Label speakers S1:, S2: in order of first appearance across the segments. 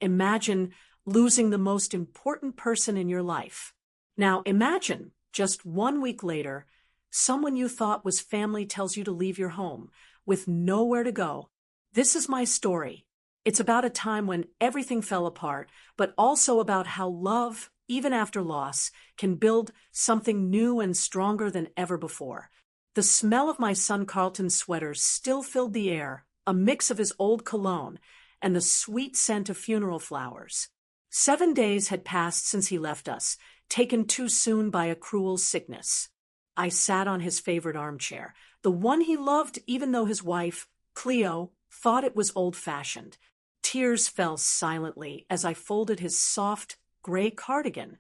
S1: imagine losing the most important person in your life. Now imagine, just 1 week later, someone you thought was family tells you to leave your home, with nowhere to go. This is my story. It's about a time when everything fell apart, but also about how love, even after loss, can build something new and stronger than ever before. The smell of my son Carlton's sweater still filled the air, a mix of his old cologne and the sweet scent of funeral flowers. 7 days had passed since he left us, taken too soon by a cruel sickness. I sat on his favorite armchair, the one he loved even though his wife, Cleo, thought it was old-fashioned. Tears fell silently as I folded his soft, gray cardigan,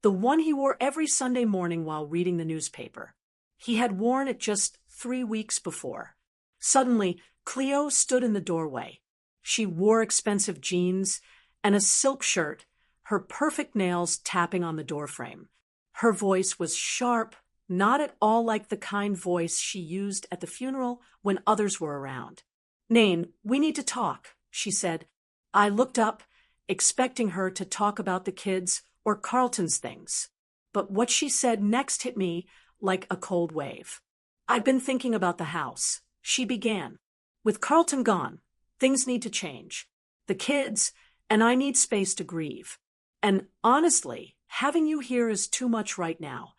S1: the one he wore every Sunday morning while reading the newspaper. He had worn it just 3 weeks before. Suddenly, Cleo stood in the doorway. She wore expensive jeans and a silk shirt, her perfect nails tapping on the doorframe. Her voice was sharp, not at all like the kind voice she used at the funeral when others were around. "Nain, we need to talk," she said. I looked up, expecting her to talk about the kids or Carlton's things. But what she said next hit me like a cold wave. "I've been thinking about the house," she began. "With Carlton gone, things need to change. The kids and I need space to grieve. And honestly, having you here is too much right now."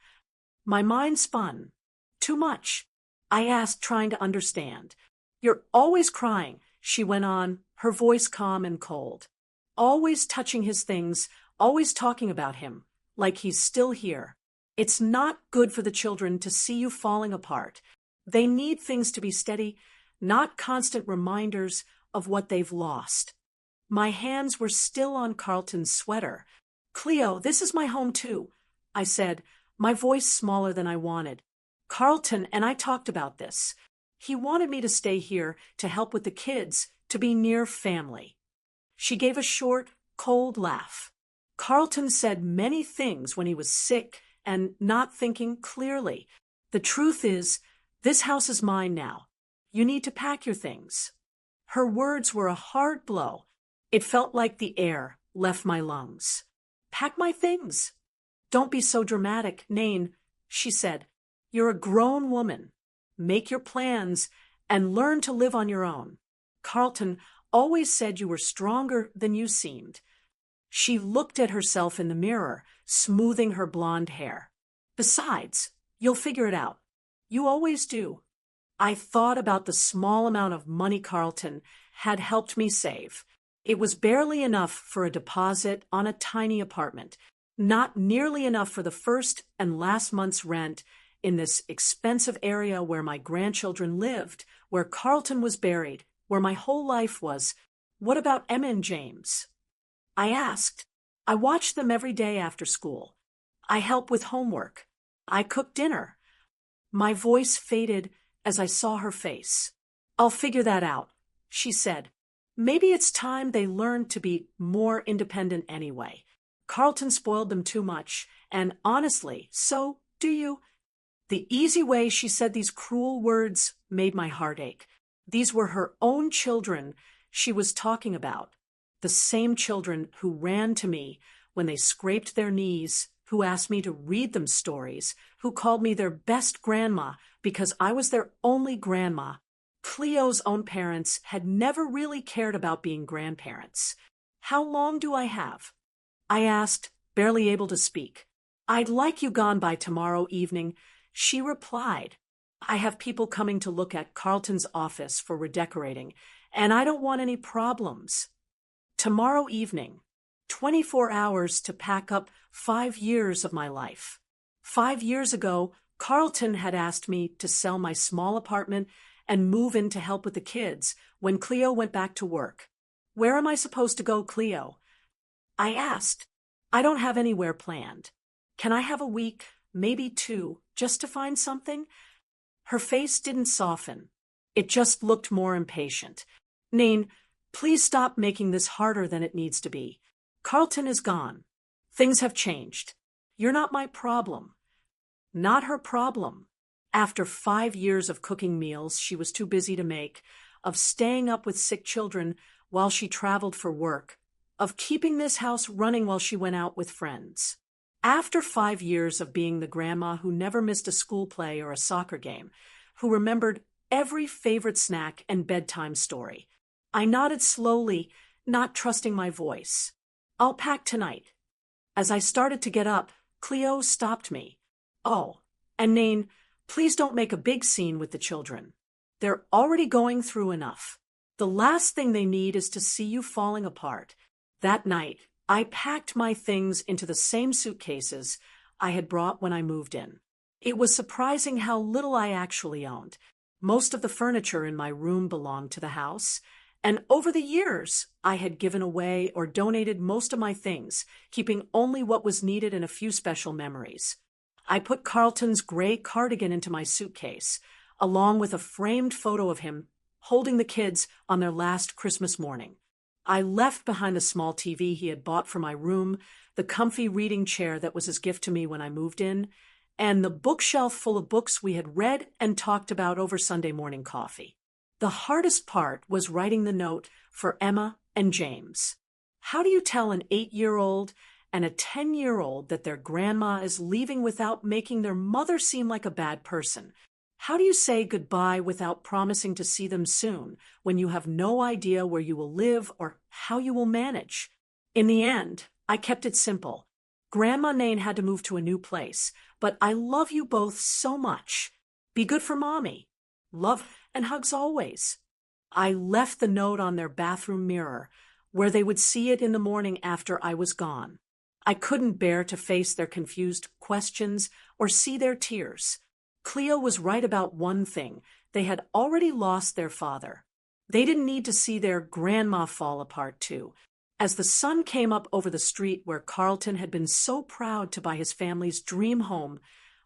S1: My mind spun. "Too much?" I asked, trying to understand. "You're always crying," she went on, her voice calm and cold. "Always touching his things, always talking about him, like he's still here. It's not good for the children to see you falling apart. They need things to be steady, not constant reminders of what they've lost." My hands were still on Carlton's sweater. "Cleo, this is my home too," I said, my voice smaller than I wanted. "Carlton and I talked about this. He wanted me to stay here to help with the kids, to be near family." She gave a short, cold laugh. "Carlton said many things when he was sick and not thinking clearly. The truth is, this house is mine now. You need to pack your things." Her words were a hard blow. It felt like the air left my lungs. "Pack my things?" "Don't be so dramatic, Nain," she said. "You're a grown woman. Make your plans and learn to live on your own. Carlton always said you were stronger than you seemed." She looked at herself in the mirror, smoothing her blonde hair. "Besides, you'll figure it out. You always do." I thought about the small amount of money Carlton had helped me save. It was barely enough for a deposit on a tiny apartment, not nearly enough for the first and last month's rent in this expensive area where my grandchildren lived, where Carlton was buried, where my whole life was. "What about Emma and James?" I asked. "I watch them every day after school. I help with homework. I cook dinner." My voice faded as I saw her face. "I'll figure that out," she said. "Maybe it's time they learned to be more independent anyway. Carlton spoiled them too much, and honestly, so do you." The easy way she said these cruel words made my heart ache. These were her own children she was talking about. The same children who ran to me when they scraped their knees, who asked me to read them stories, who called me their best grandma because I was their only grandma. Cleo's own parents had never really cared about being grandparents. "How long do I have?" I asked, barely able to speak. "I'd like you gone by tomorrow evening," she replied. "I have people coming to look at Carlton's office for redecorating, and I don't want any problems." Tomorrow evening. 24 hours to pack up 5 years of my life. 5 years ago, Carlton had asked me to sell my small apartment and move in to help with the kids when Cleo went back to work. "Where am I supposed to go, Cleo?" I asked. "I don't have anywhere planned. Can I have a week, maybe 2, just to find something?" Her face didn't soften. It just looked more impatient. "Nain, please stop making this harder than it needs to be. Carlton is gone. Things have changed. You're not my problem." Not her problem. After 5 years of cooking meals she was too busy to make, of staying up with sick children while she traveled for work, of keeping this house running while she went out with friends. After 5 years of being the grandma who never missed a school play or a soccer game, who remembered every favorite snack and bedtime story, I nodded slowly, not trusting my voice. "I'll pack tonight." As I started to get up, Cleo stopped me. "Oh, and Nain, please don't make a big scene with the children. They're already going through enough. The last thing they need is to see you falling apart." That night, I packed my things into the same suitcases I had brought when I moved in. It was surprising how little I actually owned. Most of the furniture in my room belonged to the house, and over the years, I had given away or donated most of my things, keeping only what was needed and a few special memories. I put Carlton's gray cardigan into my suitcase, along with a framed photo of him holding the kids on their last Christmas morning. I left behind the small TV he had bought for my room, the comfy reading chair that was his gift to me when I moved in, and the bookshelf full of books we had read and talked about over Sunday morning coffee. The hardest part was writing the note for Emma and James. How do you tell an 8-year-old and a 10-year-old that their grandma is leaving without making their mother seem like a bad person? How do you say goodbye without promising to see them soon when you have no idea where you will live or how you will manage? In the end, I kept it simple. Grandma Nain had to move to a new place, but I love you both so much. Be good for Mommy. Love and hugs always. I left the note on their bathroom mirror, where they would see it in the morning after I was gone. I couldn't bear to face their confused questions or see their tears. Cleo was right about one thing. They had already lost their father. They didn't need to see their grandma fall apart too. As the sun came up over the street where Carlton had been so proud to buy his family's dream home,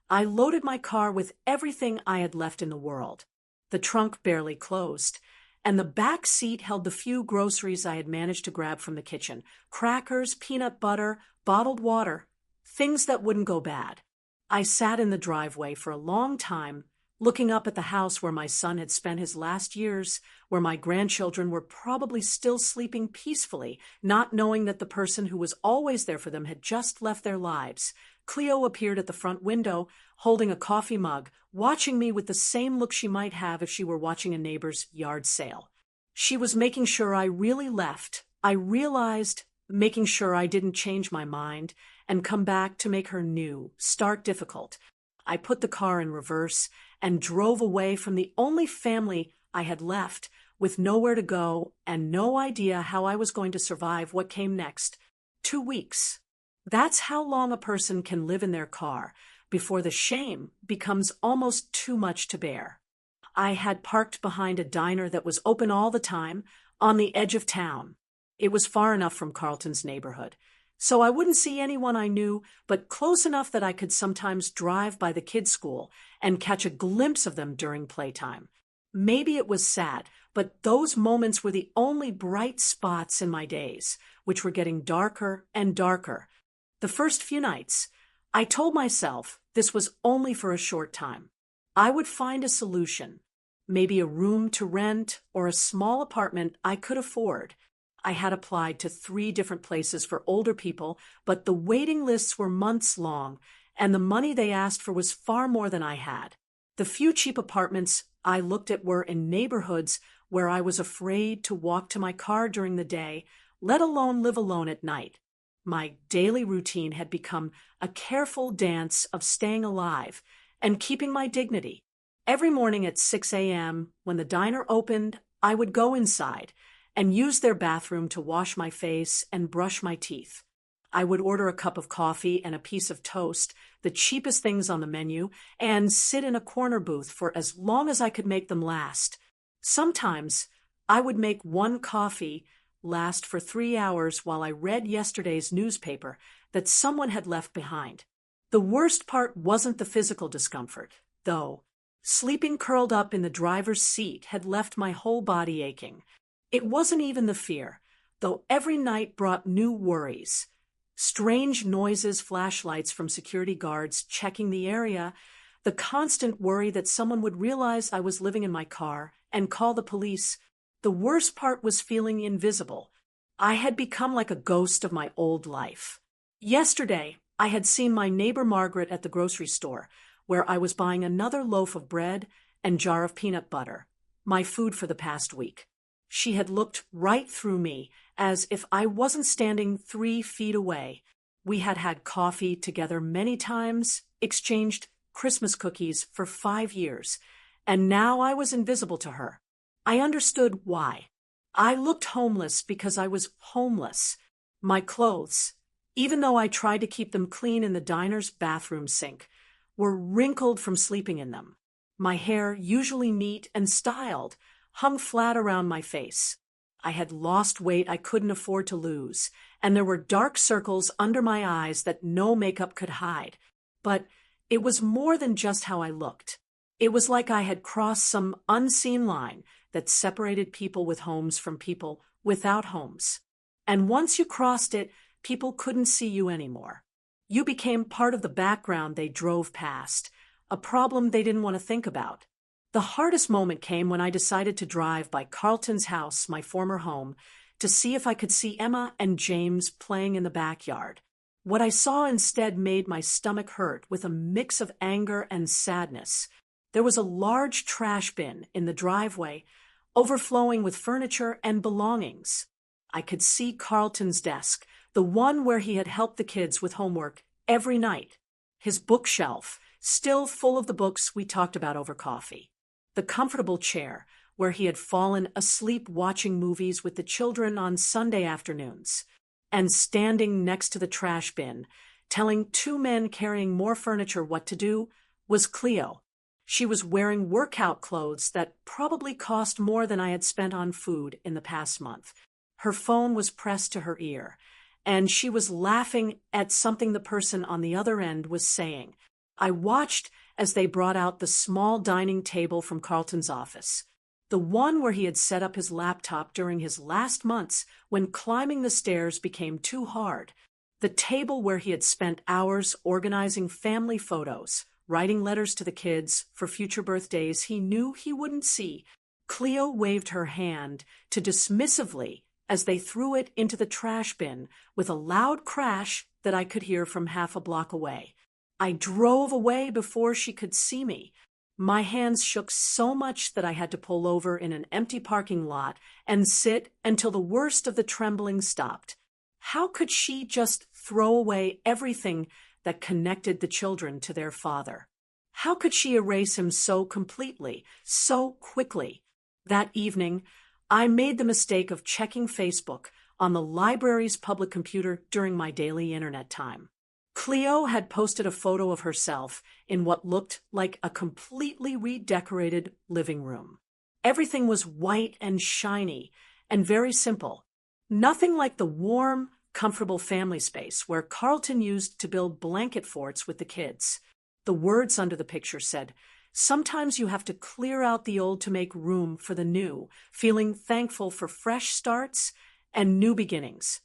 S1: I loaded my car with everything I had left in the world. The trunk barely closed, and the back seat held the few groceries I had managed to grab from the kitchen: crackers, peanut butter, bottled water, things that wouldn't go bad. I sat in the driveway for a long time, looking up at the house where my son had spent his last years, where my grandchildren were probably still sleeping peacefully, not knowing that the person who was always there for them had just left their lives. Cleo appeared at the front window, holding a coffee mug, watching me with the same look she might have if she were watching a neighbor's yard sale. She was making sure I really left. I realized, making sure I didn't change my mind and come back to make her new, start difficult. I put the car in reverse and drove away from the only family I had left, with nowhere to go and no idea how I was going to survive what came next. 2 weeks. That's how long a person can live in their car before the shame becomes almost too much to bear. I had parked behind a diner that was open all the time, on the edge of town. It was far enough from Carlton's neighborhood, so I wouldn't see anyone I knew, but close enough that I could sometimes drive by the kids' school and catch a glimpse of them during playtime. Maybe it was sad, but those moments were the only bright spots in my days, which were getting darker and darker. The first few nights, I told myself this was only for a short time. I would find a solution, maybe a room to rent or a small apartment I could afford. I had applied to 3 different places for older people, but the waiting lists were months long, and the money they asked for was far more than I had. The few cheap apartments I looked at were in neighborhoods where I was afraid to walk to my car during the day, let alone live alone at night. My daily routine had become a careful dance of staying alive and keeping my dignity. Every morning at 6 a.m., when the diner opened, I would go inside and use their bathroom to wash my face and brush my teeth. I would order a cup of coffee and a piece of toast, the cheapest things on the menu, and sit in a corner booth for as long as I could make them last. Sometimes I would make one coffee last for 3 hours while I read yesterday's newspaper that someone had left behind. The worst part wasn't the physical discomfort, though. Sleeping curled up in the driver's seat had left my whole body aching. It wasn't even the fear, though every night brought new worries. Strange noises, flashlights from security guards checking the area, the constant worry that someone would realize I was living in my car and call the police. The worst part was feeling invisible. I had become like a ghost of my old life. Yesterday, I had seen my neighbor Margaret at the grocery store, where I was buying another loaf of bread and jar of peanut butter, my food for the past week. She had looked right through me, as if I wasn't standing 3 feet away. We had had coffee together many times, exchanged Christmas cookies for 5 years, and now I was invisible to her. I understood why. I looked homeless because I was homeless. My clothes, even though I tried to keep them clean in the diner's bathroom sink, were wrinkled from sleeping in them. My hair, usually neat and styled, hung flat around my face. I had lost weight I couldn't afford to lose, and there were dark circles under my eyes that no makeup could hide. But it was more than just how I looked. It was like I had crossed some unseen line that separated people with homes from people without homes. And once you crossed it, people couldn't see you anymore. You became part of the background they drove past, a problem they didn't want to think about. The hardest moment came when I decided to drive by Carlton's house, my former home, to see if I could see Emma and James playing in the backyard. What I saw instead made my stomach hurt with a mix of anger and sadness. There was a large trash bin in the driveway, overflowing with furniture and belongings. I could see Carlton's desk, the one where he had helped the kids with homework every night. His bookshelf, still full of the books we talked about over coffee. The comfortable chair, where he had fallen asleep watching movies with the children on Sunday afternoons. And standing next to the trash bin, telling 2 men carrying more furniture what to do, was Cleo. She was wearing workout clothes that probably cost more than I had spent on food in the past month. Her phone was pressed to her ear, and she was laughing at something the person on the other end was saying. I watched as they brought out the small dining table from Carlton's office, the one where he had set up his laptop during his last months when climbing the stairs became too hard, the table where he had spent hours organizing family photos, writing letters to the kids for future birthdays he knew he wouldn't see. Cleo waved her hand to dismissively as they threw it into the trash bin with a loud crash that I could hear from half a block away. I drove away before she could see me. My hands shook so much that I had to pull over in an empty parking lot and sit until the worst of the trembling stopped. How could she just throw away everything that connected the children to their father? How could she erase him so completely, so quickly? That evening, I made the mistake of checking Facebook on the library's public computer during my daily internet time. Cleo had posted a photo of herself in what looked like a completely redecorated living room. Everything was white and shiny and very simple. Nothing like the warm, comfortable family space where Carlton used to build blanket forts with the kids. The words under the picture said, "Sometimes you have to clear out the old to make room for the new, feeling thankful for fresh starts and new beginnings."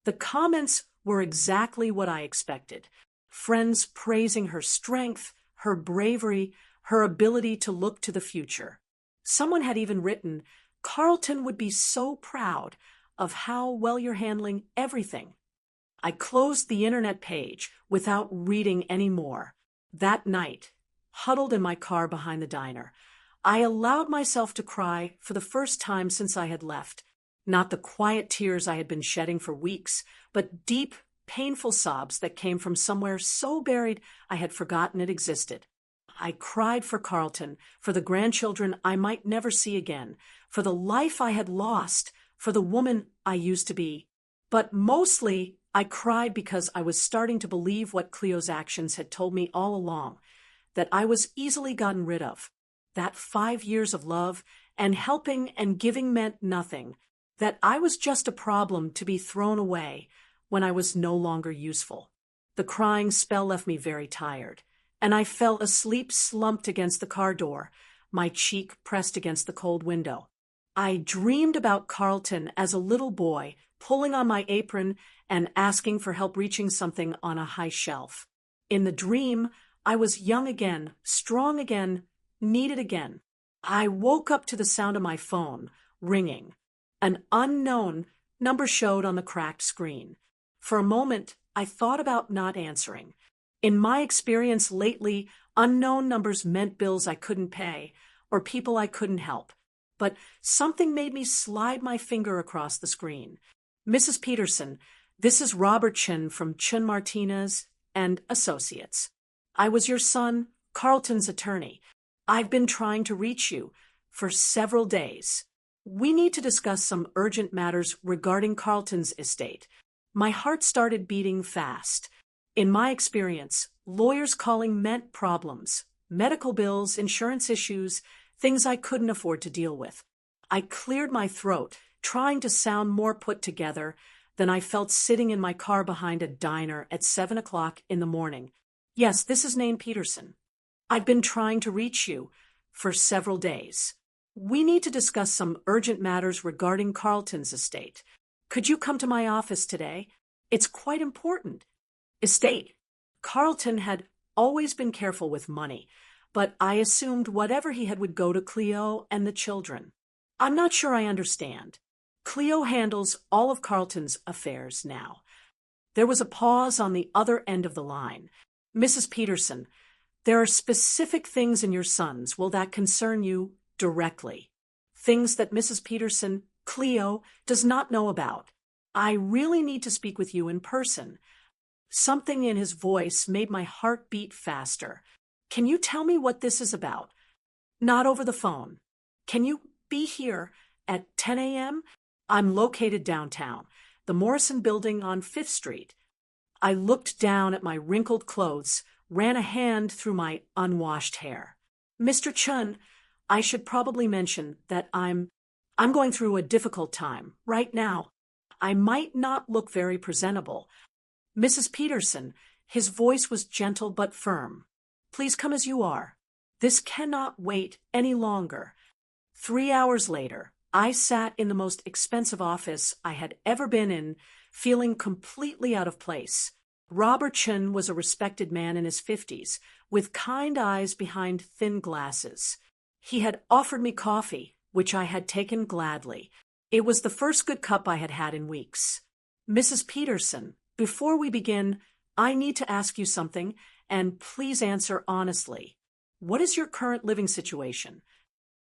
S1: The comments were exactly what I expected. Friends praising her strength, her bravery, her ability to look to the future. Someone had even written, "Carlton would be so proud of how well you're handling everything." I closed the internet page without reading any more. That night, huddled in my car behind the diner, I allowed myself to cry for the first time since I had left. Not the quiet tears I had been shedding for weeks, but deep, painful sobs that came from somewhere so buried I had forgotten it existed. I cried for Carlton, for the grandchildren I might never see again, for the life I had lost, for the woman I used to be. But mostly, I cried because I was starting to believe what Cleo's actions had told me all along, that I was easily gotten rid of, that 5 years of love and helping and giving meant nothing, that I was just a problem to be thrown away when I was no longer useful. The crying spell left me very tired, and I fell asleep slumped against the car door, my cheek pressed against the cold window. I dreamed about Carlton as a little boy, pulling on my apron and asking for help reaching something on a high shelf. In the dream, I was young again, strong again, needed again. I woke up to the sound of my phone ringing. An unknown Number showed on the cracked screen. For a moment, I thought about not answering. In my experience lately, unknown numbers meant bills I couldn't pay or people I couldn't help. But something made me slide my finger across the screen. Mrs. Peterson, this is Robert Chin from Chin Martinez and Associates. I was your son, Carlton's attorney. I've been trying to reach you for several days. We need to discuss some urgent matters regarding Carlton's estate. My heart started beating fast. In my experience, lawyers calling meant problems, medical bills, insurance issues, things I couldn't afford to deal with. I cleared my throat, trying to sound more put together than I felt sitting in my car behind a diner at 7 o'clock in the morning. Yes, this is Nain Peterson. I've been trying to reach you for several days. We need to discuss some urgent matters regarding Carlton's estate. Could you come to my office today? It's quite important. Estate. Carlton had always been careful with money, but I assumed whatever he had would go to Cleo and the children. I'm not sure I understand. Cleo handles all of Carlton's affairs now. There was a pause on the other end of the line. Mrs. Peterson, there are specific things in your son's will that concern you directly. Things that Mrs. Peterson, Cleo, does not know about. I really need to speak with you in person. Something in his voice made my heart beat faster. Can you tell me what this is about? Not over the phone. Can you be here at 10 a.m.? I'm located downtown, the Morrison Building on 5th Street. I looked down at my wrinkled clothes, ran a hand through my unwashed hair. Mr. Chun, I should probably mention that I'm going through a difficult time right now. I might not look very presentable. Mrs. Peterson, his voice was gentle but firm. Please come as you are. This cannot wait any longer. 3 hours later, I sat in the most expensive office I had ever been in, feeling completely out of place. Robert Chin was a respected man in his 50s, with kind eyes behind thin glasses. He had offered me coffee, which I had taken gladly. It was the first good cup I had had in weeks. Mrs. Peterson, before we begin, I need to ask you something, and please answer honestly. What is your current living situation?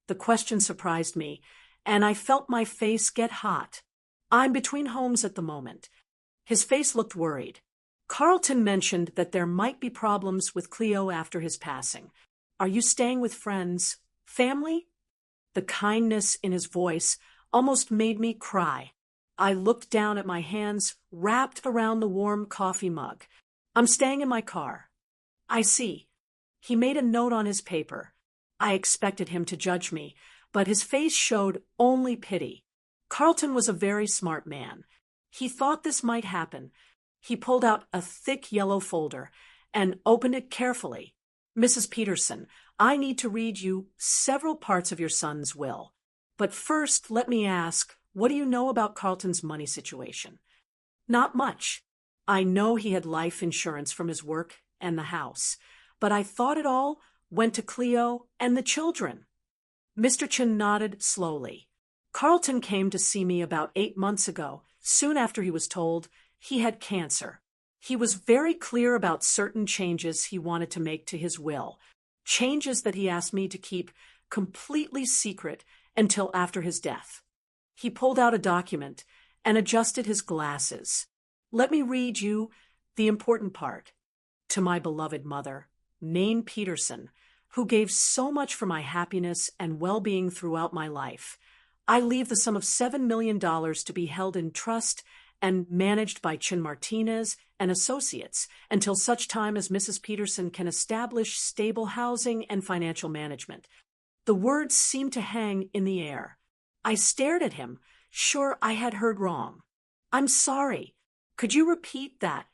S1: The question surprised me, and I felt my face get hot. I'm between homes at the moment. His face looked worried. Carlton mentioned that there might be problems with Cleo after his passing. Are you staying with friends? Family? The kindness in his voice almost made me cry. I looked down at my hands wrapped around the warm coffee mug. I'm staying in my car. I see. He made a note on his paper. I expected him to judge me, but his face showed only pity. Carlton was a very smart man. He thought this might happen. He pulled out a thick yellow folder and opened it carefully. Mrs. Peterson, I need to read you several parts of your son's will. But first, let me ask, what do you know about Carlton's money situation? Not much. I know he had life insurance from his work and the house, but I thought it all went to Cleo and the children. Mr. Chin nodded slowly. Carlton came to see me about 8 months ago, soon after he was told he had cancer. He was very clear about certain changes he wanted to make to his will, changes that he asked me to keep completely secret until after his death. He pulled out a document and adjusted his glasses. Let me read you the important part. To my beloved mother, Nain Peterson, who gave so much for my happiness and well-being throughout my life, I leave the sum of $7 million to be held in trust and managed by Chin Martinez and Associates until such time as Mrs. Peterson can establish stable housing and financial management. The words seemed to hang in the air. I stared at him, sure I had heard wrong. I'm sorry. Could you repeat that?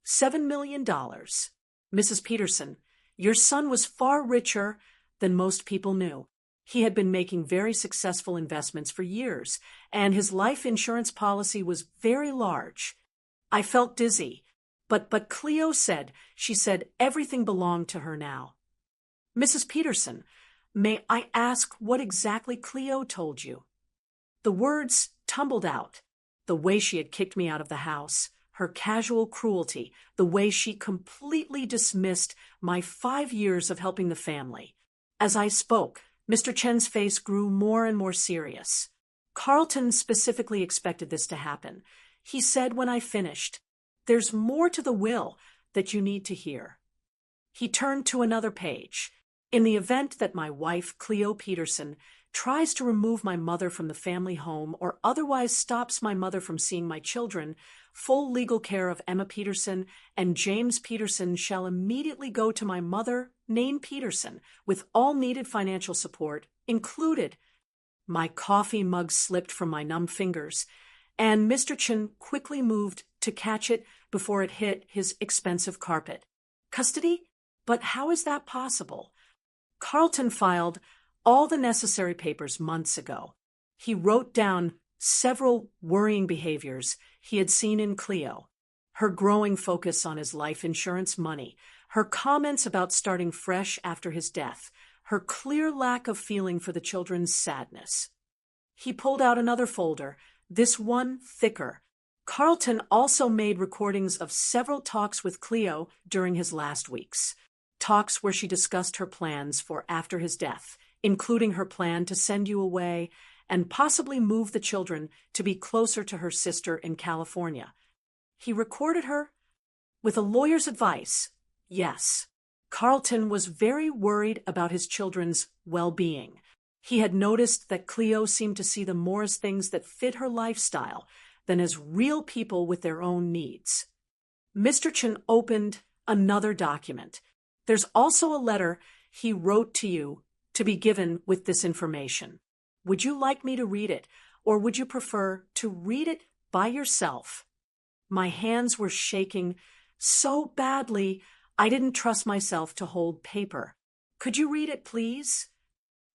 S1: $7 million. Mrs. Peterson, your son was far richer than most people knew. He had been making very successful investments for years, and his life insurance policy was very large. I felt dizzy, but Cleo said, she said everything belonged to her now. Mrs. Peterson, may I ask what exactly Cleo told you? The words tumbled out. The way she had kicked me out of the house, her casual cruelty, the way she completely dismissed my 5 years of helping the family. As I spoke, Mr. Chen's face grew more and more serious. Carlton specifically expected this to happen. He said when I finished, "There's more to the will that you need to hear." He turned to another page. "In the event that my wife, Cleo Peterson, tries to remove my mother from the family home or otherwise stops my mother from seeing my children, full legal care of Emma Peterson and James Peterson shall immediately go to my mother, Nain Peterson, with all needed financial support, included." My coffee mug slipped from my numb fingers, and Mr. Chen quickly moved to catch it before it hit his expensive carpet. "Custody? But how is that possible?" Carlton filed all the necessary papers months ago. He wrote down several worrying behaviors he had seen in Cleo: her growing focus on his life insurance money, her comments about starting fresh after his death, her clear lack of feeling for the children's sadness. He pulled out another folder, this one thicker. Carlton also made recordings of several talks with Cleo during his last weeks, talks where she discussed her plans for after his death, including her plan to send you away and possibly move the children to be closer to her sister in California. He recorded her with a lawyer's advice. Yes, Carlton was very worried about his children's well-being. He had noticed that Cleo seemed to see them more as things that fit her lifestyle than as real people with their own needs. Mr. Chen opened another document. There's also a letter he wrote to you to be given with this information. Would you like me to read it, or would you prefer to read it by yourself? My hands were shaking so badly I didn't trust myself to hold paper. Could you read it, please?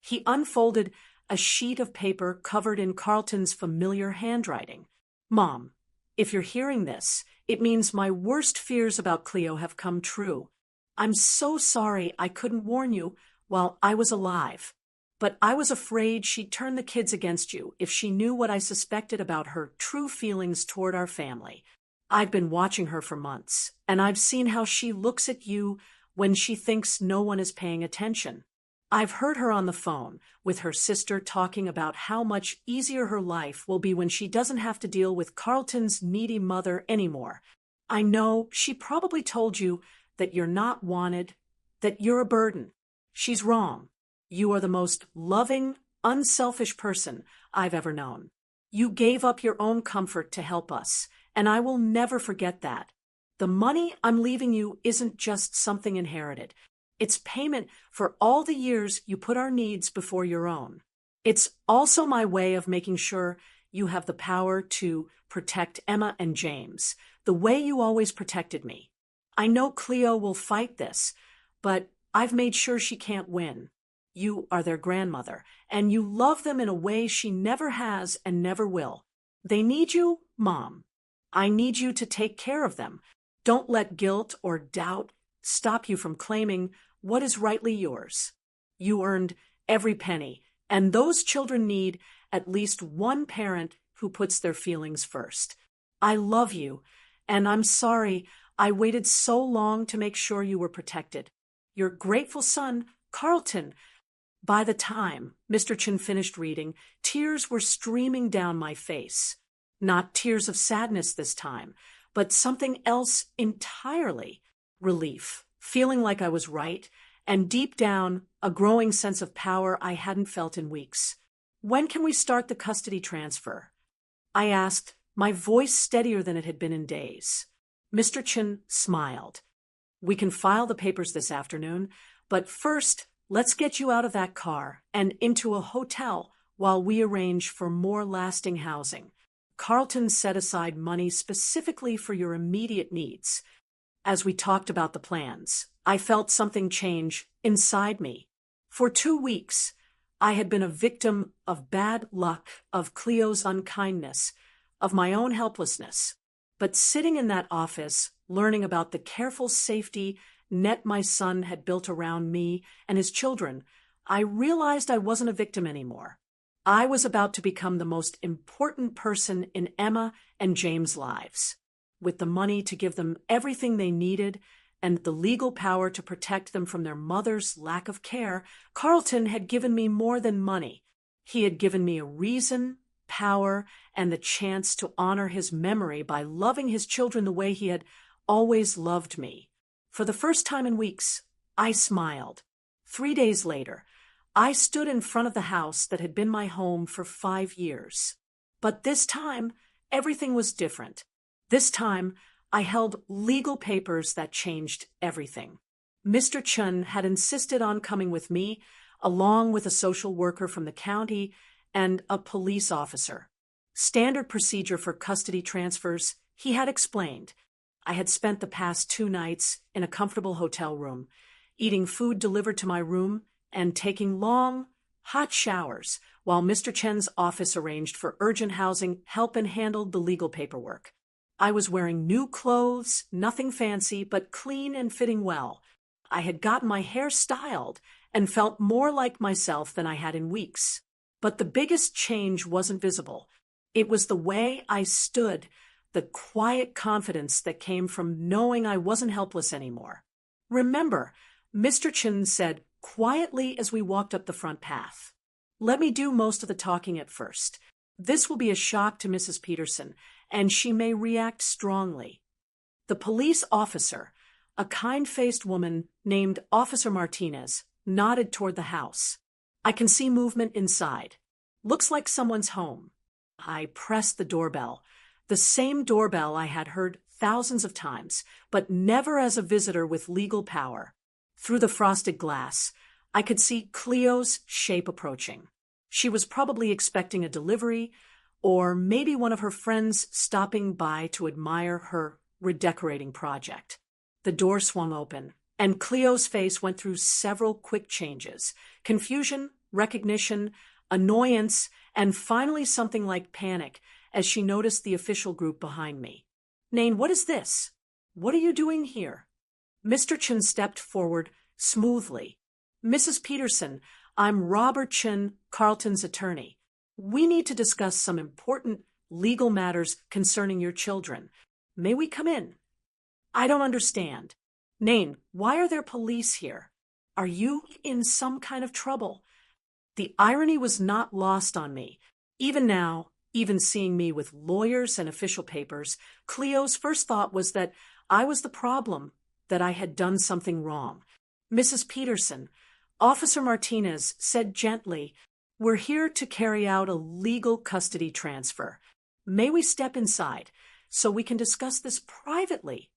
S1: He unfolded a sheet of paper covered in Carlton's familiar handwriting. "Mom, if you're hearing this, it means my worst fears about Cleo have come true. I'm so sorry I couldn't warn you while I was alive. But I was afraid she'd turn the kids against you if she knew what I suspected about her true feelings toward our family. I've been watching her for months, and I've seen how she looks at you when she thinks no one is paying attention. I've heard her on the phone with her sister talking about how much easier her life will be when she doesn't have to deal with Carlton's needy mother anymore. I know she probably told you that you're not wanted, that you're a burden. She's wrong. You are the most loving, unselfish person I've ever known. You gave up your own comfort to help us, and I will never forget that. The money I'm leaving you isn't just something inherited. It's payment for all the years you put our needs before your own. It's also my way of making sure you have the power to protect Emma and James, the way you always protected me. I know Cleo will fight this, but I've made sure she can't win. You are their grandmother, and you love them in a way she never has and never will. They need you, Mom. I need you to take care of them. Don't let guilt or doubt stop you from claiming what is rightly yours. You earned every penny, and those children need at least one parent who puts their feelings first. I love you, and I'm sorry I waited so long to make sure you were protected. Your grateful son, Carlton." By the time Mr. Chen finished reading, tears were streaming down my face. Not tears of sadness this time, but something else entirely. Relief, feeling like I was right, and deep down, a growing sense of power I hadn't felt in weeks. "When can we start the custody transfer?" I asked, my voice steadier than it had been in days. Mr. Chen smiled. "We can file the papers this afternoon, but first, let's get you out of that car and into a hotel while we arrange for more lasting housing. Carlton set aside money specifically for your immediate needs." As we talked about the plans, I felt something change inside me. For 2 weeks, I had been a victim of bad luck, of Cleo's unkindness, of my own helplessness. But sitting in that office, learning about the careful safety net my son had built around me and his children, I realized I wasn't a victim anymore. I was about to become the most important person in Emma and James' lives. With the money to give them everything they needed and the legal power to protect them from their mother's lack of care, Carlton had given me more than money. He had given me a reason, power, and the chance to honor his memory by loving his children the way he had always loved me. For the first time in weeks, I smiled. 3 days later, I stood in front of the house that had been my home for 5 years. But this time, everything was different. This time, I held legal papers that changed everything. Mr. Chun had insisted on coming with me, along with a social worker from the county and a police officer. Standard procedure for custody transfers, he had explained. I had spent the past 2 nights in a comfortable hotel room, eating food delivered to my room and taking long, hot showers while Mr. Chen's office arranged for urgent housing help and handled the legal paperwork. I was wearing new clothes, nothing fancy, but clean and fitting well. I had gotten my hair styled and felt more like myself than I had in weeks. But the biggest change wasn't visible. It was the way I stood, the quiet confidence that came from knowing I wasn't helpless anymore. Remember, Mr. Chen said quietly as we walked up the front path, "Let me do most of the talking at first. This will be a shock to Mrs. Peterson, and she may react strongly." The police officer, a kind-faced woman named Officer Martinez, nodded toward the house. "I can see movement inside. Looks like someone's home." I pressed the doorbell, the same doorbell I had heard thousands of times, but never as a visitor with legal power. Through the frosted glass, I could see Cleo's shape approaching. She was probably expecting a delivery, or maybe one of her friends stopping by to admire her redecorating project. The door swung open, and Cleo's face went through several quick changes: confusion, recognition, annoyance, and finally something like panic as she noticed the official group behind me. "Nain, what is this? What are you doing here?" Mr. Chen stepped forward smoothly. "Mrs. Peterson, I'm Robert Chen, Carlton's attorney. We need to discuss some important legal matters concerning your children. May we come in?" "I don't understand. Nain, why are there police here? Are you in some kind of trouble?" The irony was not lost on me. Even now, even seeing me with lawyers and official papers, Cleo's first thought was that I was the problem, that I had done something wrong. "Mrs. Peterson," Officer Martinez said gently, "we're here to carry out a legal custody transfer. May we step inside so we can discuss this privately?"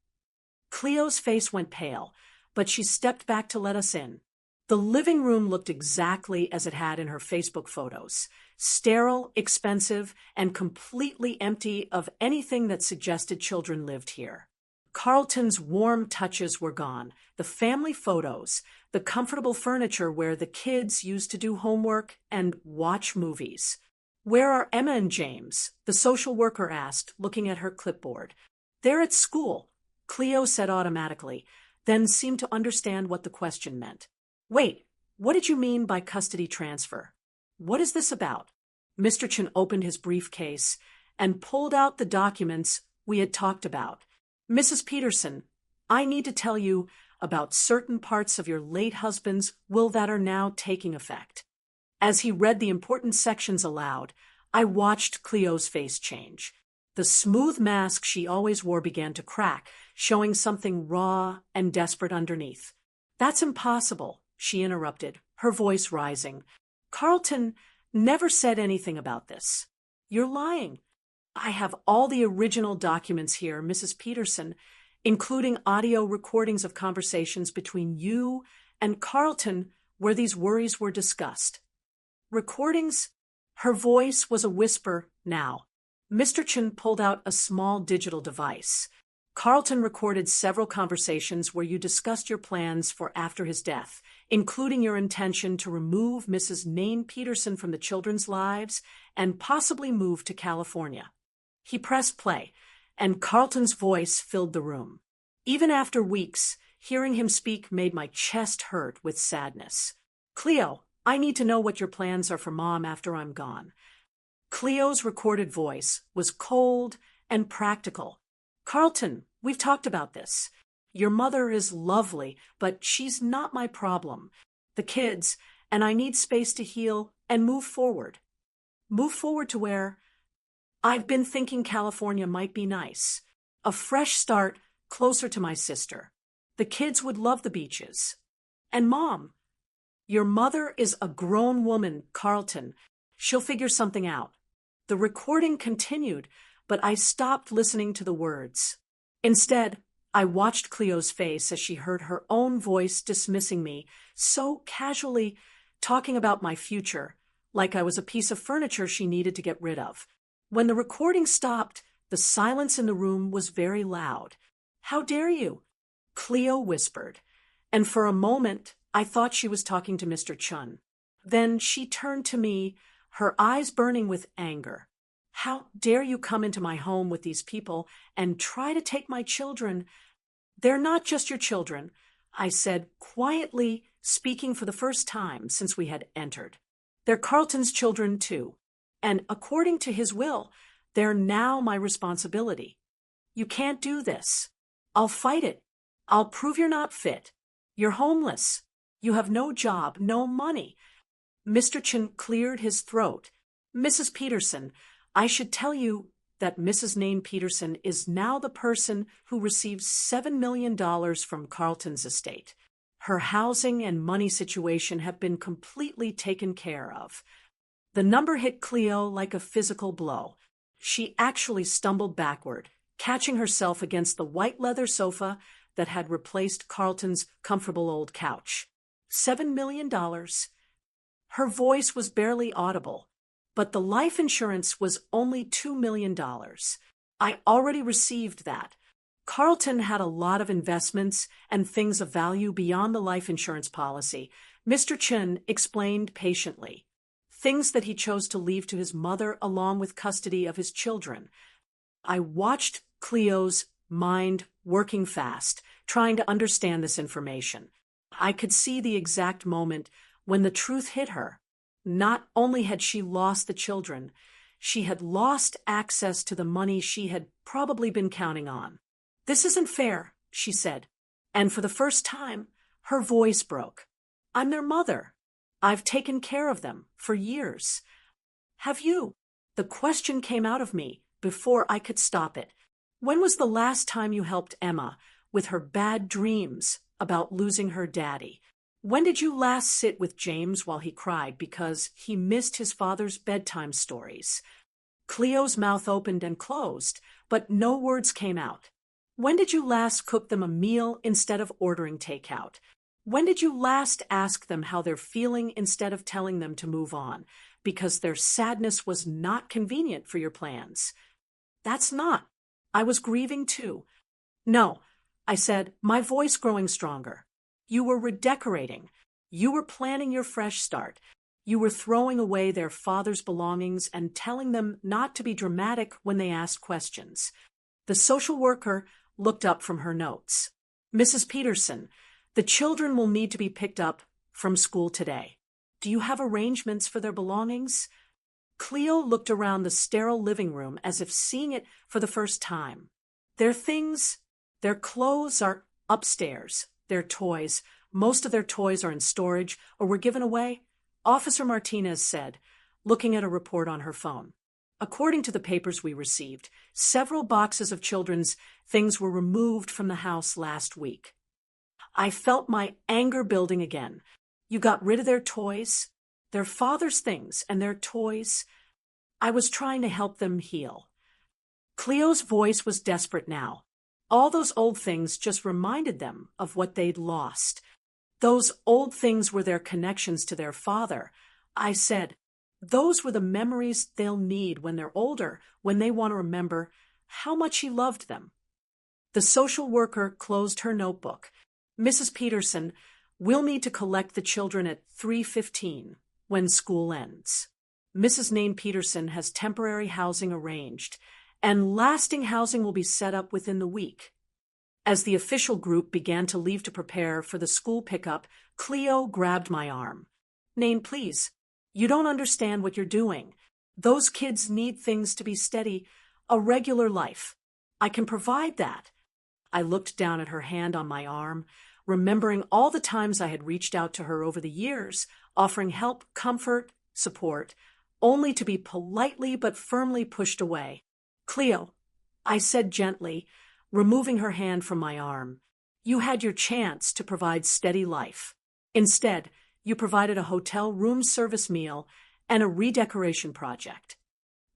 S1: Cleo's face went pale, but she stepped back to let us in. The living room looked exactly as it had in her Facebook photos: sterile, expensive, and completely empty of anything that suggested children lived here. Carlton's warm touches were gone: the family photos, the comfortable furniture where the kids used to do homework and watch movies. "Where are Emma and James?" the social worker asked, looking at her clipboard. "They're at school," Cleo said automatically, then seemed to understand what the question meant. "Wait, what did you mean by custody transfer? What is this about?" Mr. Chen opened his briefcase and pulled out the documents we had talked about. "Mrs. Peterson, I need to tell you about certain parts of your late husband's will that are now taking effect." As he read the important sections aloud, I watched Cleo's face change. The smooth mask she always wore began to crack, showing something raw and desperate underneath. "That's impossible," she interrupted, her voice rising. "Carlton never said anything about this. You're lying. I have all the original documents here, Mrs. Peterson, including audio recordings of conversations between you and Carlton where these worries were discussed." "Recordings?" Her voice was a whisper now. Mr. Chen pulled out a small digital device. "Carlton recorded several conversations where you discussed your plans for after his death, including your intention to remove Mrs. Nain Peterson from the children's lives and possibly move to California." He pressed play, and Carlton's voice filled the room. Even after weeks, hearing him speak made my chest hurt with sadness. "Cleo, I need to know what your plans are for Mom after I'm gone. Cleo's recorded voice was cold and practical. Carlton, we've talked about this. Your mother is lovely, but she's not my problem. The kids, and I need space to heal and move forward. Move forward to where? I've been thinking California might be nice. A fresh start, closer to my sister. The kids would love the beaches. And Mom, your mother is a grown woman, Carlton. She'll figure something out. The recording continued, but I stopped listening to the words. Instead, I watched Cleo's face as she heard her own voice dismissing me, so casually, talking about my future, like I was a piece of furniture she needed to get rid of. When the recording stopped, the silence in the room was very loud. "How dare you?" Cleo whispered, and for a moment I thought she was talking to Mr. Chun. Then she turned to me, her eyes burning with anger. "How dare you come into my home with these people and try to take my children?" "They're not just your children," I said quietly, speaking for the first time since we had entered. "They're Carlton's children too, and according to his will, they're now my responsibility. You can't do this. I'll fight it. I'll prove you're not fit. You're homeless. You have no job, no money." Mr. Chin cleared his throat. "Mrs. Peterson, I should tell you that Mrs. Nain Peterson is now the person who receives $7 million from Carlton's estate. Her housing and money situation have been completely taken care of." The number hit Cleo like a physical blow. She actually stumbled backward, catching herself against the white leather sofa that had replaced Carlton's comfortable old couch. $7 million. Her voice was barely audible, but the life insurance was only $2 million. I already received that. Carlton had a lot of investments and things of value beyond the life insurance policy, Mr. Chin explained patiently. Things that he chose to leave to his mother along with custody of his children. I watched Cleo's mind working fast, trying to understand this information. I could see the exact moment when the truth hit her. Not only had she lost the children, she had lost access to the money she had probably been counting on. "This isn't fair," she said, and for the first time, her voice broke. "I'm their mother. I've taken care of them for years." "Have you?" The question came out of me before I could stop it. "When was the last time you helped Emma with her bad dreams about losing her daddy? When did you last sit with James while he cried because he missed his father's bedtime stories?" Cleo's mouth opened and closed, but no words came out. "When did you last cook them a meal instead of ordering takeout? When did you last ask them how they're feeling instead of telling them to move on, because their sadness was not convenient for your plans?" "That's not. I was grieving too." "No," I said, my voice growing stronger. "You were redecorating. You were planning your fresh start. You were throwing away their father's belongings and telling them not to be dramatic when they asked questions." The social worker looked up from her notes. "Mrs. Peterson, the children will need to be picked up from school today. Do you have arrangements for their belongings?" Cleo looked around the sterile living room as if seeing it for the first time. "Their things, their clothes are upstairs. Their toys, most of their toys are in storage or were given away," Officer Martinez said, looking at a report on her phone. "According to the papers we received, several boxes of children's things were removed from the house last week." I felt my anger building again. You got rid of their toys, their father's things, and their toys. I was trying to help them heal. Cleo's voice was desperate now. All those old things just reminded them of what they'd lost. Those old things were their connections to their father. I said, those were the memories they'll need when they're older, when they want to remember how much he loved them. The social worker closed her notebook. "Mrs. Peterson, we'll need to collect the children at 3:15 when school ends. Mrs. Nain Peterson has temporary housing arranged, and lasting housing will be set up within the week." As the official group began to leave to prepare for the school pickup, Cleo grabbed my arm. Nain, please. You don't understand what you're doing. Those kids need things to be steady, a regular life. I can provide that. I looked down at her hand on my arm, remembering all the times I had reached out to her over the years, offering help, comfort, support, only to be politely but firmly pushed away. Cleo, I said gently, removing her hand from my arm, you had your chance to provide steady life. Instead, you provided a hotel room service meal and a redecoration project.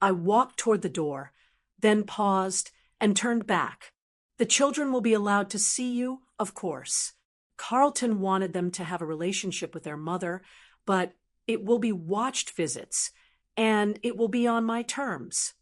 S1: I walked toward the door, then paused and turned back. The children will be allowed to see you, of course. Carlton wanted them to have a relationship with their mother, but it will be watched visits, and it will be on my terms.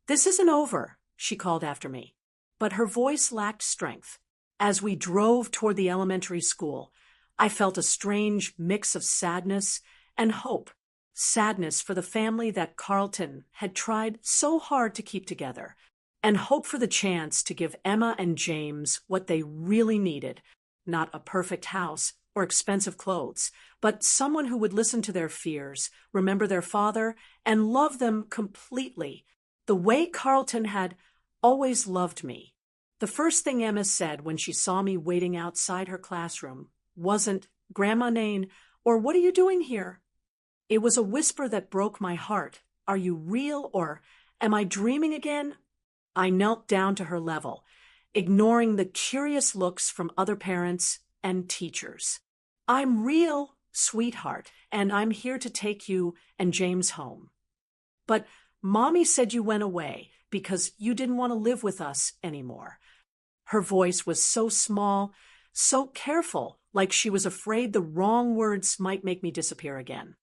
S1: This isn't over, she called after me, but her voice lacked strength. As we drove toward the elementary school, I felt a strange mix of sadness and hope. Sadness for the family that Carlton had tried so hard to keep together, and hope for the chance to give Emma and James what they really needed, not a perfect house or expensive clothes, but someone who would listen to their fears, remember their father, and love them completely, the way Carlton had always loved me. The first thing Emma said when she saw me waiting outside her classroom wasn't, "Grandma Nain," or "What are you doing here?" It was a whisper that broke my heart. "Are you real, or am I dreaming again?" I knelt down to her level, ignoring the curious looks from other parents and teachers. "I'm real, sweetheart, and I'm here to take you and James home. But Mommy said you went away because you didn't want to live with us anymore." Her voice was so small, so careful, like she was afraid the wrong words might make me disappear again.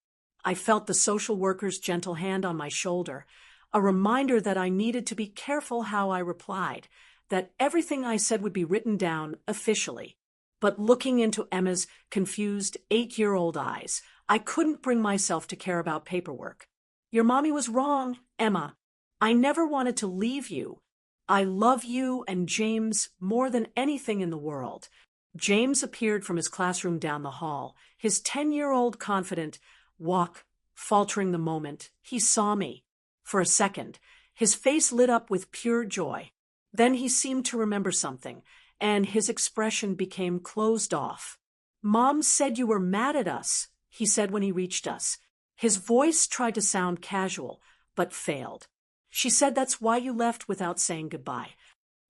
S1: I felt the social worker's gentle hand on my shoulder, a reminder that I needed to be careful how I replied, that everything I said would be written down officially. But looking into Emma's confused 8-year-old eyes, I couldn't bring myself to care about paperwork. "Your mommy was wrong, Emma. I never wanted to leave you. I love you and James more than anything in the world." James appeared from his classroom down the hall, his 10-year-old confident walk faltering the moment he saw me. For a second, his face lit up with pure joy. Then he seemed to remember something, and his expression became closed off. "Mom said you were mad at us," he said when he reached us. His voice tried to sound casual, but failed. "She said that's why you left without saying goodbye."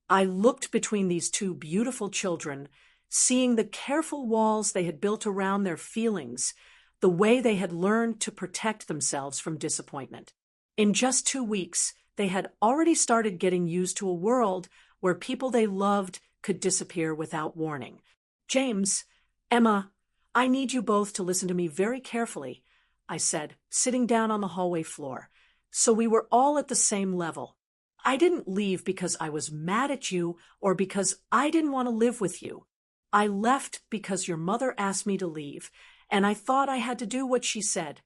S1: I looked between these two beautiful children, seeing the careful walls they had built around their feelings, the way they had learned to protect themselves from disappointment. In just 2 weeks, they had already started getting used to a world where people they loved could disappear without warning. "James, Emma, I need you both to listen to me very carefully," I said, sitting down on the hallway floor, so we were all at the same level. "I didn't leave because I was mad at you or because I didn't want to live with you. I left because your mother asked me to leave, and I thought I had to do what she said."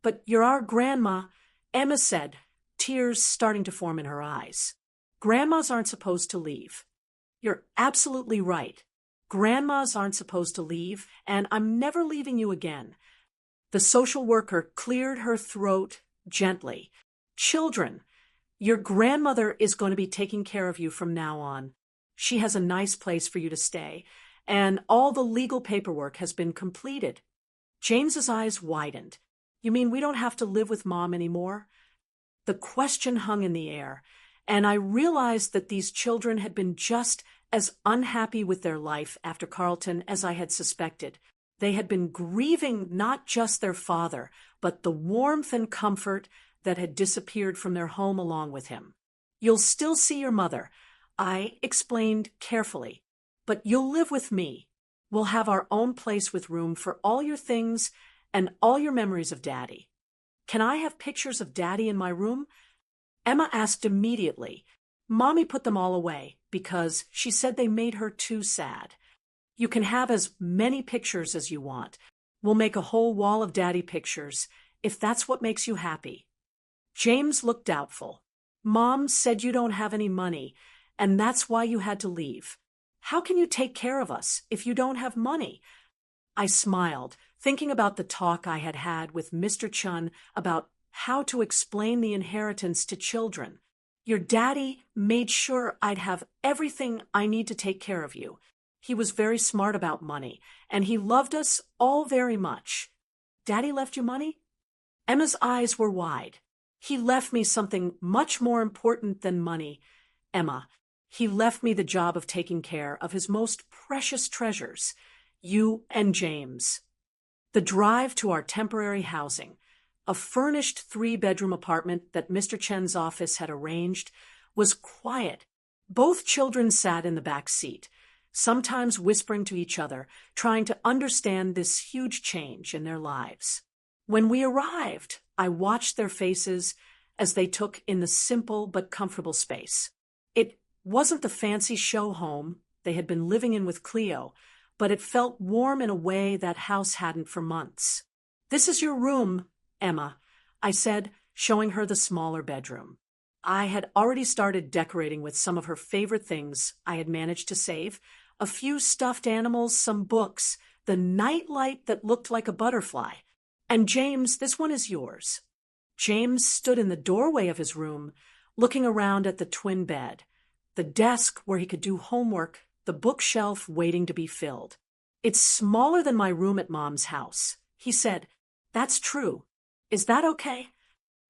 S1: "But you're our grandma," Emma said, tears starting to form in her eyes. "Grandmas aren't supposed to leave." "You're absolutely right. Grandmas aren't supposed to leave, and I'm never leaving you again." The social worker cleared her throat gently. "Children, your grandmother is going to be taking care of you from now on. She has a nice place for you to stay, and all the legal paperwork has been completed." James's eyes widened. "You mean we don't have to live with Mom anymore?" The question hung in the air, and I realized that these children had been just as unhappy with their life after Carlton as I had suspected. They had been grieving not just their father, but the warmth and comfort that had disappeared from their home along with him. "You'll still see your mother," I explained carefully, "but you'll live with me. We'll have our own place with room for all your things and all your memories of Daddy." "Can I have pictures of Daddy in my room?" Emma asked immediately. "Mommy put them all away because she said they made her too sad." "You can have as many pictures as you want. We'll make a whole wall of Daddy pictures, if that's what makes you happy." James looked doubtful. "Mom said you don't have any money, and that's why you had to leave. How can you take care of us if you don't have money?" I smiled, thinking about the talk I had had with Mr. Chun about how to explain the inheritance to children. Your daddy made sure I'd have everything I need to take care of you. He was very smart about money, and he loved us all very much. Daddy left you money? Emma's eyes were wide. He left me something much more important than money, Emma. He left me the job of taking care of his most precious treasures, you and James. The drive to our temporary housing, a furnished 3-bedroom apartment that Mr. Chen's office had arranged, was quiet. Both children sat in the back seat, sometimes whispering to each other, trying to understand this huge change in their lives. When we arrived, I watched their faces as they took in the simple but comfortable space. It wasn't the fancy show home they had been living in with Cleo, but it felt warm in a way that house hadn't for months. "This is your room, Emma," I said, showing her the smaller bedroom. I had already started decorating with some of her favorite things I had managed to save: a few stuffed animals, some books, the night light that looked like a butterfly. "And James, this one is yours." James stood in the doorway of his room, looking around at the twin bed, the desk where he could do homework, the bookshelf waiting to be filled. "It's smaller than my room at Mom's house," he said. "That's true. Is that okay?"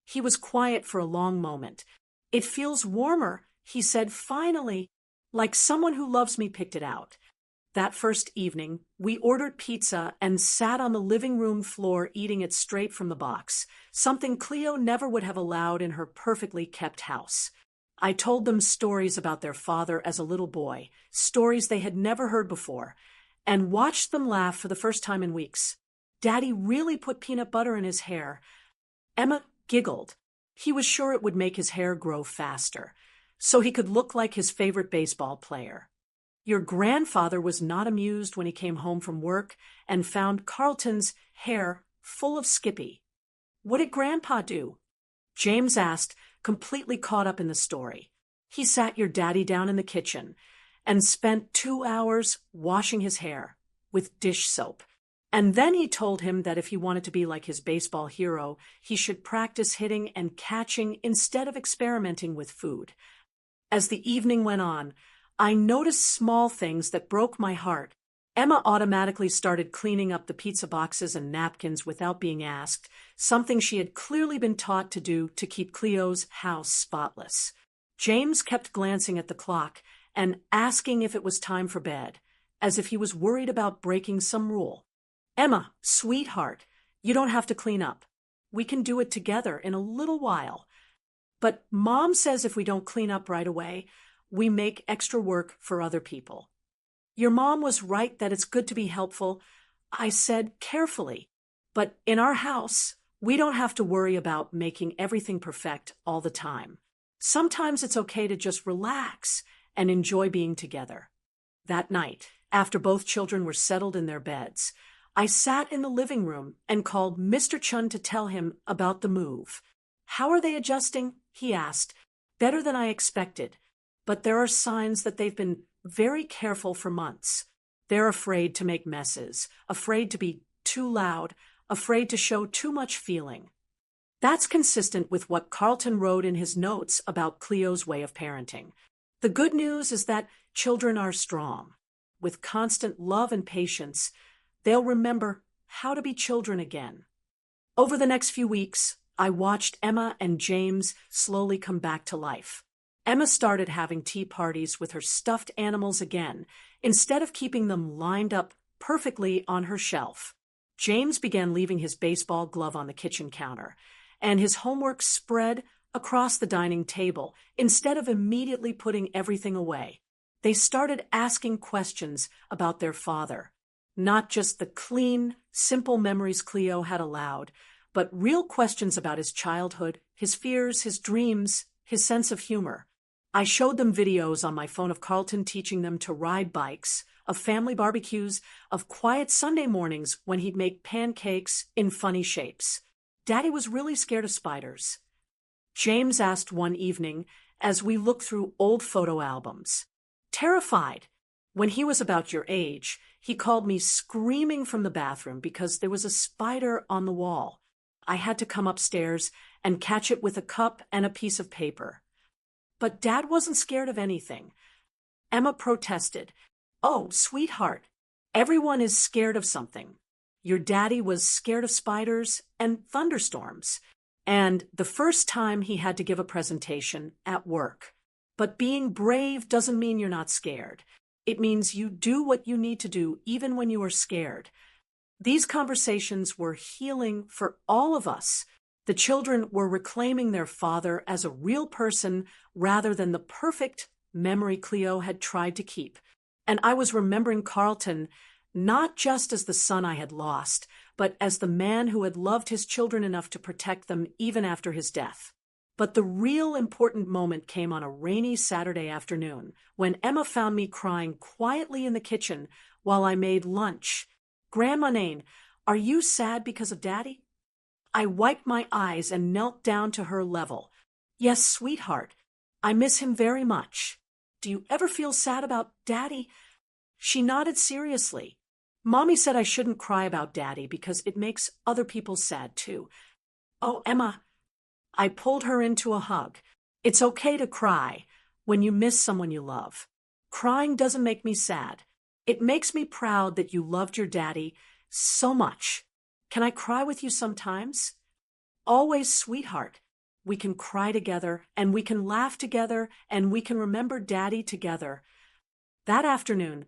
S1: He was quiet for a long moment. "It feels warmer," he said finally, "like someone who loves me picked it out." That first evening, we ordered pizza and sat on the living room floor eating it straight from the box, something Cleo never would have allowed in her perfectly kept house. I told them stories about their father as a little boy, stories they had never heard before, and watched them laugh for the first time in weeks. "Daddy really put peanut butter in his hair." Emma giggled. He was sure it would make his hair grow faster, so he could look like his favorite baseball player. "Your grandfather was not amused when he came home from work and found Carlton's hair full of Skippy." "What did Grandpa do?" James asked, completely caught up in the story. "He sat your daddy down in the kitchen and spent 2 hours washing his hair with dish soap. And then he told him that if he wanted to be like his baseball hero, he should practice hitting and catching instead of experimenting with food." As the evening went on, I noticed small things that broke my heart. Emma automatically started cleaning up the pizza boxes and napkins without being asked, something she had clearly been taught to do to keep Cleo's house spotless. James kept glancing at the clock and asking if it was time for bed, as if he was worried about breaking some rule. "Emma, sweetheart, you don't have to clean up. We can do it together in a little while. But Mom says if we don't clean up right away, we make extra work for other people." "Your mom was right that it's good to be helpful," I said carefully. "But in our house, we don't have to worry about making everything perfect all the time. Sometimes it's okay to just relax and enjoy being together." That night, after both children were settled in their beds, I sat in the living room and called Mr. Chun to tell him about the move. "How are they adjusting?" he asked. "Better than I expected. But there are signs that they've been very careful for months. They're afraid to make messes, afraid to be too loud, afraid to show too much feeling." That's consistent with what Carlton wrote in his notes about Cleo's way of parenting. The good news is that children are strong. With constant love and patience, they'll remember how to be children again. Over the next few weeks, I watched Emma and James slowly come back to life. Emma started having tea parties with her stuffed animals again, instead of keeping them lined up perfectly on her shelf. James began leaving his baseball glove on the kitchen counter, and his homework spread across the dining table, instead of immediately putting everything away. They started asking questions about their father, not just the clean, simple memories Cleo had allowed, but real questions about his childhood, his fears, his dreams, his sense of humor. I showed them videos on my phone of Carlton teaching them to ride bikes, of family barbecues, of quiet Sunday mornings when he'd make pancakes in funny shapes. Daddy was really scared of spiders. James asked one evening as we looked through old photo albums. "Terrified. When he was about your age, he called me screaming from the bathroom because there was a spider on the wall. I had to come upstairs and catch it with a cup and a piece of paper. But Dad wasn't scared of anything. Emma protested. "Oh, sweetheart, everyone is scared of something. Your daddy was scared of spiders and thunderstorms, and the first time he had to give a presentation at work. But being brave doesn't mean you're not scared. It means you do what you need to do even when you are scared." These conversations were healing for all of us. The children were reclaiming their father as a real person rather than the perfect memory Cleo had tried to keep. And I was remembering Carlton not just as the son I had lost, but as the man who had loved his children enough to protect them even after his death. But the real important moment came on a rainy Saturday afternoon when Emma found me crying quietly in the kitchen while I made lunch. "Grandma Nain, are you sad because of Daddy?" I wiped my eyes and knelt down to her level. "Yes, sweetheart. I miss him very much. Do you ever feel sad about Daddy?" She nodded seriously. "Mommy said I shouldn't cry about Daddy because it makes other people sad too." "Oh, Emma." I pulled her into a hug. "It's okay to cry when you miss someone you love. Crying doesn't make me sad. It makes me proud that you loved your daddy so much. Can I cry with you sometimes?" "Always, sweetheart. We can cry together, and we can laugh together, and we can remember Daddy together." That afternoon,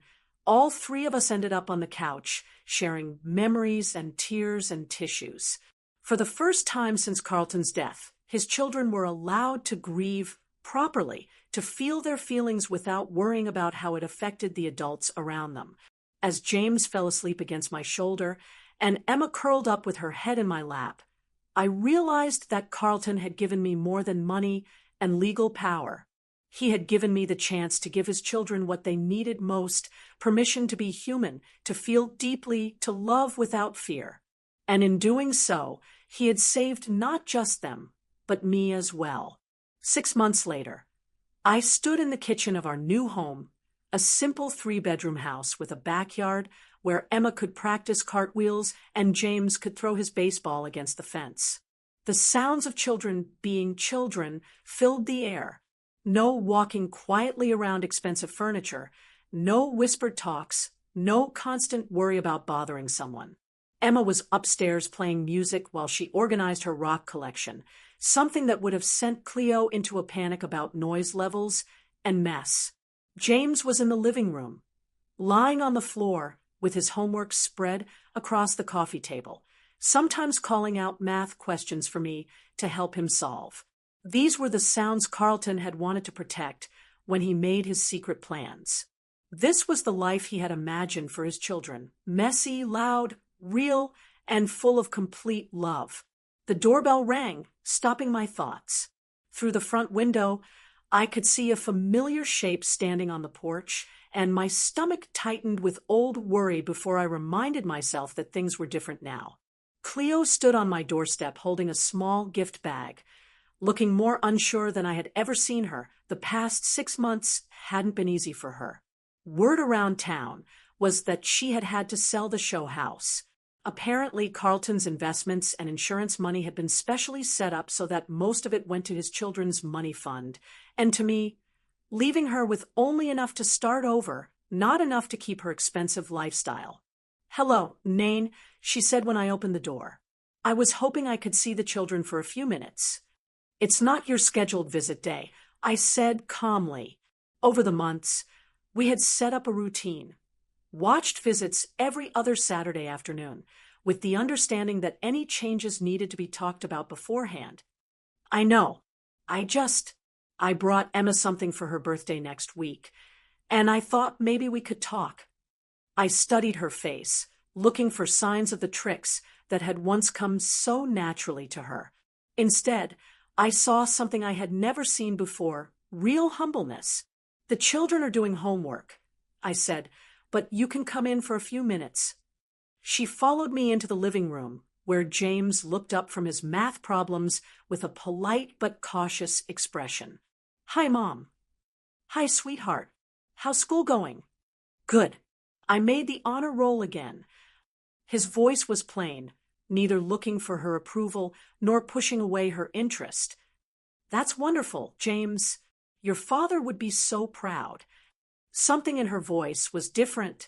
S1: all three of us ended up on the couch, sharing memories and tears and tissues. For the first time since Carlton's death, his children were allowed to grieve properly, to feel their feelings without worrying about how it affected the adults around them. As James fell asleep against my shoulder and Emma curled up with her head in my lap, I realized that Carlton had given me more than money and legal power. He had given me the chance to give his children what they needed most: permission to be human, to feel deeply, to love without fear. And in doing so, he had saved not just them, but me as well. 6 months later, I stood in the kitchen of our new home, a simple 3-bedroom house with a backyard where Emma could practice cartwheels and James could throw his baseball against the fence. The sounds of children being children filled the air. No walking quietly around expensive furniture, no whispered talks, no constant worry about bothering someone. Emma was upstairs playing music while she organized her rock collection, something that would have sent Cleo into a panic about noise levels and mess. James was in the living room, lying on the floor with his homework spread across the coffee table, sometimes calling out math questions for me to help him solve. These were the sounds Carlton had wanted to protect when he made his secret plans. This was the life he had imagined for his children: messy, loud, real, and full of complete love. The doorbell rang, stopping my thoughts. Through the front window, I could see a familiar shape standing on the porch, and my stomach tightened with old worry before I reminded myself that things were different now. Cleo stood on my doorstep holding a small gift bag, looking more unsure than I had ever seen her. The past 6 months hadn't been easy for her. Word around town was that she had had to sell the show house. Apparently, Carlton's investments and insurance money had been specially set up so that most of it went to his children's money fund, and to me, leaving her with only enough to start over, not enough to keep her expensive lifestyle. "Hello, Nain," she said when I opened the door. "I was hoping I could see the children for a few minutes." "It's not your scheduled visit day," I said calmly. Over the months, we had set up a routine. Watched visits every other Saturday afternoon, with the understanding that any changes needed to be talked about beforehand. "I know. I brought Emma something for her birthday next week, and I thought maybe we could talk." I studied her face, looking for signs of the tricks that had once come so naturally to her. Instead, I saw something I had never seen before: real humbleness. "The children are doing homework," I said, "but you can come in for a few minutes." She followed me into the living room, where James looked up from his math problems with a polite but cautious expression. "Hi, Mom." "Hi, sweetheart. How's school going?" Good. I made the honor roll again. His voice was plain, neither looking for her approval nor pushing away her interest. That's wonderful, James. Your father would be so proud. Something in her voice was different,